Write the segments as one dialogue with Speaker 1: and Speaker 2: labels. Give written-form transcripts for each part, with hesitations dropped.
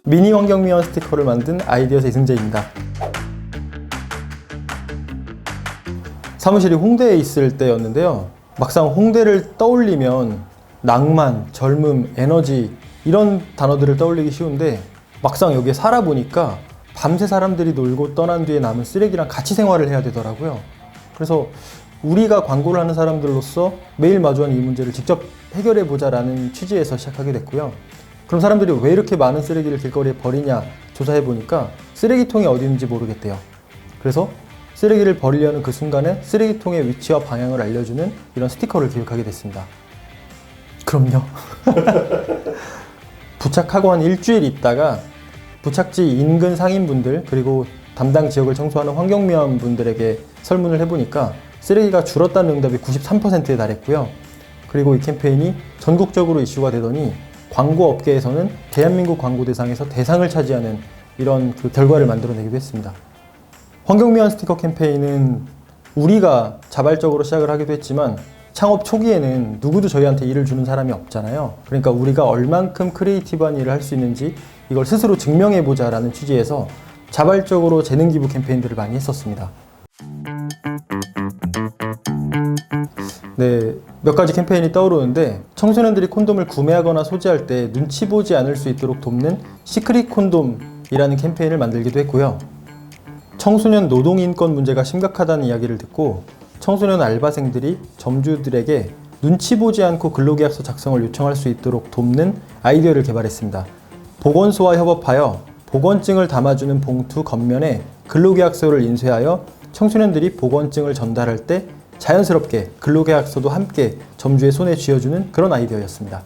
Speaker 1: 미니 환경미화 스티커를 만든 아이디어스 이승재입니다. 사무실이 홍대에 있을 때였는데요. 막상 홍대를 떠올리면 낭만, 젊음, 에너지 이런 단어들을 떠올리기 쉬운데 막상 여기에 살아보니까 밤새 사람들이 놀고 떠난 뒤에 남은 쓰레기랑 같이 생활을 해야 되더라고요. 그래서 우리가 광고를 하는 사람들로서 매일 마주하는 이 문제를 직접 해결해보자라는 취지에서 시작하게 됐고요. 그럼 사람들이 왜 이렇게 많은 쓰레기를 길거리에 버리냐 조사해보니까 쓰레기통이 어디 있는지 모르겠대요. 그래서 쓰레기를 버리려는 그 순간에 쓰레기통의 위치와 방향을 알려주는 이런 스티커를 기획하게 됐습니다. 그럼요. 부착하고 한 일주일 있다가 부착지 인근 상인분들 그리고 담당 지역을 청소하는 환경미화원분들에게 설문을 해보니까 쓰레기가 줄었다는 응답이 93%에 달했고요. 그리고 이 캠페인이 전국적으로 이슈가 되더니 광고 업계에서는 대한민국 광고 대상에서 대상을 차지하는 이런 그 결과를 만들어내기도 했습니다. 환경미화 스티커 캠페인은 우리가 자발적으로 시작을 하기도 했지만 창업 초기에는 누구도 저희한테 일을 주는 사람이 없잖아요. 그러니까 우리가 얼만큼 크리에이티브한 일을 할 수 있는지 이걸 스스로 증명해보자 라는 취지에서 자발적으로 재능 기부 캠페인들을 많이 했었습니다. 네, 몇 가지 캠페인이 떠오르는데 청소년들이 콘돔을 구매하거나 소지할 때 눈치 보지 않을 수 있도록 돕는 시크릿 콘돔이라는 캠페인을 만들기도 했고요. 청소년 노동인권 문제가 심각하다는 이야기를 듣고 청소년 알바생들이 점주들에게 눈치 보지 않고 근로계약서 작성을 요청할 수 있도록 돕는 아이디어를 개발했습니다. 보건소와 협업하여 보건증을 담아주는 봉투 겉면에 근로계약서를 인쇄하여 청소년들이 보건증을 전달할 때 자연스럽게 근로계약서도 함께 점주의 손에 쥐어주는 그런 아이디어였습니다.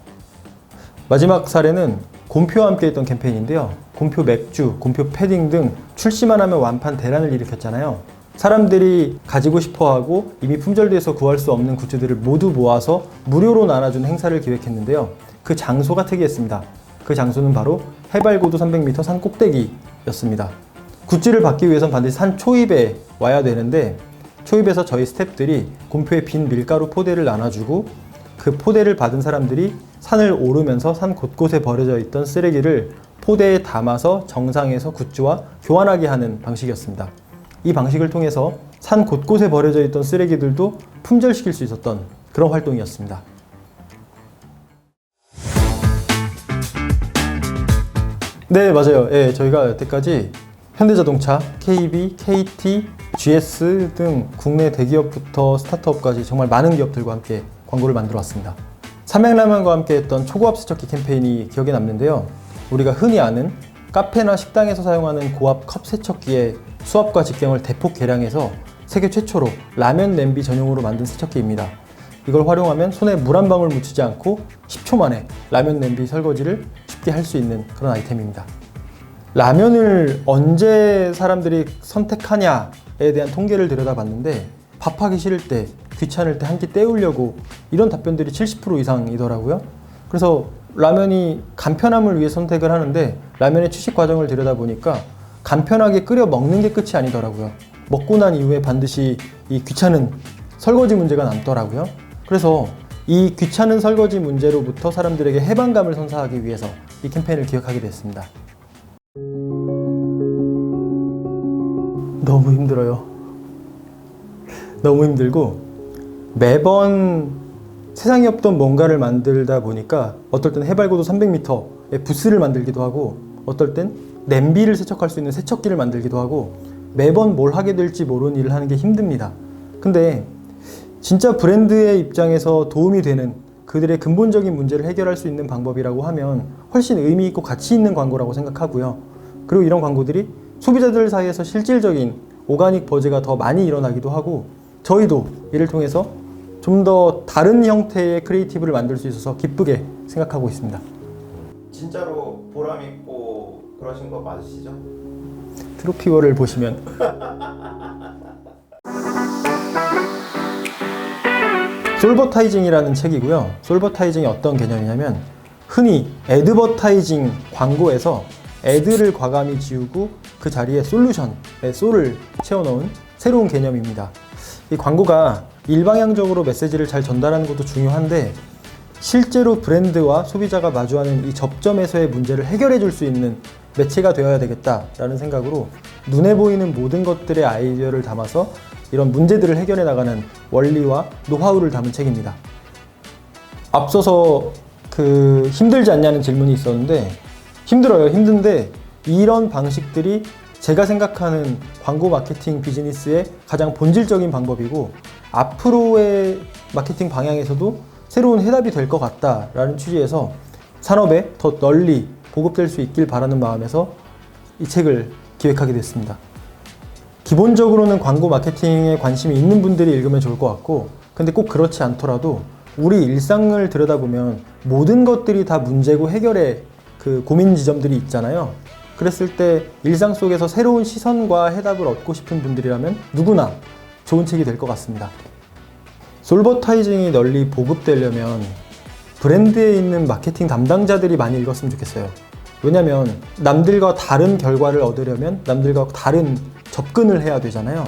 Speaker 1: 마지막 사례는 곰표와 함께 했던 캠페인인데요. 곰표 맥주, 곰표 패딩 등 출시만 하면 완판 대란을 일으켰잖아요. 사람들이 가지고 싶어하고 이미 품절돼서 구할 수 없는 굿즈들을 모두 모아서 무료로 나눠주는 행사를 기획했는데요. 그 장소가 특이했습니다. 그 장소는 바로 해발고도 300m 산 꼭대기였습니다. 굿즈를 받기 위해선 반드시 산 초입에 와야 되는데 초입에서 저희 스태프들이 곰표에 빈 밀가루 포대를 나눠주고 그 포대를 받은 사람들이 산을 오르면서 산 곳곳에 버려져 있던 쓰레기를 포대에 담아서 정상에서 굿즈와 교환하게 하는 방식이었습니다. 이 방식을 통해서 산 곳곳에 버려져 있던 쓰레기들도 품절시킬 수 있었던 그런 활동이었습니다. 네, 맞아요. 예, 저희가 여태까지 현대자동차, KB, KT, GS 등 국내 대기업부터 스타트업까지 정말 많은 기업들과 함께 광고를 만들어 왔습니다. 삼양라면과 함께 했던 초고압 세척기 캠페인이 기억에 남는데요. 우리가 흔히 아는 카페나 식당에서 사용하는 고압 컵 세척기의 수압과 직경을 대폭 개량해서 세계 최초로 라면 냄비 전용으로 만든 세척기입니다. 이걸 활용하면 손에 물 한 방울 묻히지 않고 10초 만에 라면 냄비 설거지를 쉽게 할 수 있는 그런 아이템입니다. 라면을 언제 사람들이 선택하냐에 대한 통계를 들여다봤는데 밥하기 싫을 때, 귀찮을 때 한 끼 때우려고 이런 답변들이 70% 이상이더라고요. 그래서 라면이 간편함을 위해 선택을 하는데 라면의 취식 과정을 들여다보니까 간편하게 끓여 먹는 게 끝이 아니더라고요. 먹고 난 이후에 반드시 이 귀찮은 설거지 문제가 남더라고요. 그래서 이 귀찮은 설거지 문제로부터 사람들에게 해방감을 선사하기 위해서 이 캠페인을 기획하게 됐습니다. 너무 힘들어요. 너무 힘들고 매번 세상에 없던 뭔가를 만들다 보니까 어떨 땐 해발고도 300m의 부스를 만들기도 하고 어떨 땐 냄비를 세척할 수 있는 세척기를 만들기도 하고 매번 뭘 하게 될지 모르는 일을 하는 게 힘듭니다. 근데 진짜 브랜드의 입장에서 도움이 되는 그들의 근본적인 문제를 해결할 수 있는 방법이라고 하면 훨씬 의미 있고 가치 있는 광고라고 생각하고요. 그리고 이런 광고들이 소비자들 사이에서 실질적인 오가닉 버즈가 더 많이 일어나기도 하고 저희도 이를 통해서 좀 더 다른 형태의 크리에이티브를 만들 수 있어서 기쁘게 생각하고 있습니다.
Speaker 2: 진짜로 보람 있고 그러신 거 맞으시죠?
Speaker 1: 트로피월을 보시면 솔버타이징이라는 책이고요. 솔버타이징이 어떤 개념이냐면 흔히 애드버타이징 광고에서 애드를 과감히 지우고 그 자리에 솔루션의 솔을 채워넣은 새로운 개념입니다. 이 광고가 일방향적으로 메시지를 잘 전달하는 것도 중요한데 실제로 브랜드와 소비자가 마주하는 이 접점에서의 문제를 해결해 줄 수 있는 매체가 되어야 되겠다라는 생각으로 눈에 보이는 모든 것들의 아이디어를 담아서 이런 문제들을 해결해 나가는 원리와 노하우를 담은 책입니다. 앞서서 힘들지 않냐는 질문이 있었는데 힘들어요. 힘든데 이런 방식들이 제가 생각하는 광고 마케팅 비즈니스의 가장 본질적인 방법이고 앞으로의 마케팅 방향에서도 새로운 해답이 될 것 같다라는 취지에서 산업에 더 널리 보급될 수 있길 바라는 마음에서 이 책을 기획하게 됐습니다. 기본적으로는 광고 마케팅에 관심이 있는 분들이 읽으면 좋을 것 같고 근데 꼭 그렇지 않더라도 우리 일상을 들여다보면 모든 것들이 다 문제고 해결의 고민 지점들이 있잖아요. 그랬을 때 일상 속에서 새로운 시선과 해답을 얻고 싶은 분들이라면 누구나 좋은 책이 될 것 같습니다. 솔버타이징이 널리 보급되려면 브랜드에 있는 마케팅 담당자들이 많이 읽었으면 좋겠어요. 왜냐면 남들과 다른 결과를 얻으려면 남들과 다른 접근을 해야 되잖아요.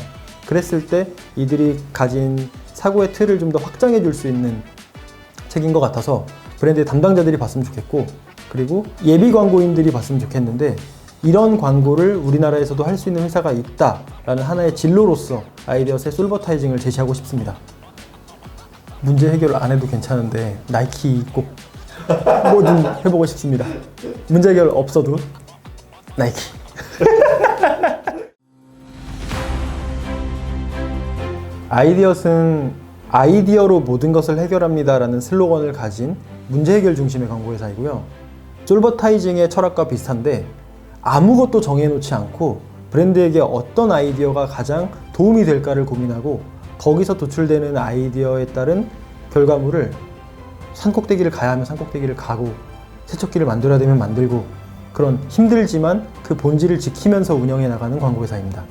Speaker 1: 그랬을 때 이들이 가진 사고의 틀을 좀 더 확장해 줄 수 있는 책인 것 같아서 브랜드의 담당자들이 봤으면 좋겠고 그리고 예비 광고인들이 봤으면 좋겠는데 이런 광고를 우리나라에서도 할 수 있는 회사가 있다라는 하나의 진로로서 아이디어스의 솔버타이징을 제시하고 싶습니다. 문제 해결을 안 해도 괜찮은데 나이키 꼭 뭐든 해보고 싶습니다. 문제 해결 없어도 나이키. 아이디엇은 아이디어로 모든 것을 해결합니다 라는 슬로건을 가진 문제 해결 중심의 광고 회사이고요. 솔버타이징의 철학과 비슷한데 아무것도 정해놓지 않고 브랜드에게 어떤 아이디어가 가장 도움이 될까를 고민하고 거기서 도출되는 아이디어에 따른 결과물을 산꼭대기를 가야 하면 산꼭대기를 가고 세척기를 만들어야 되면 만들고 그런 힘들지만 그 본질을 지키면서 운영해 나가는 광고 회사입니다.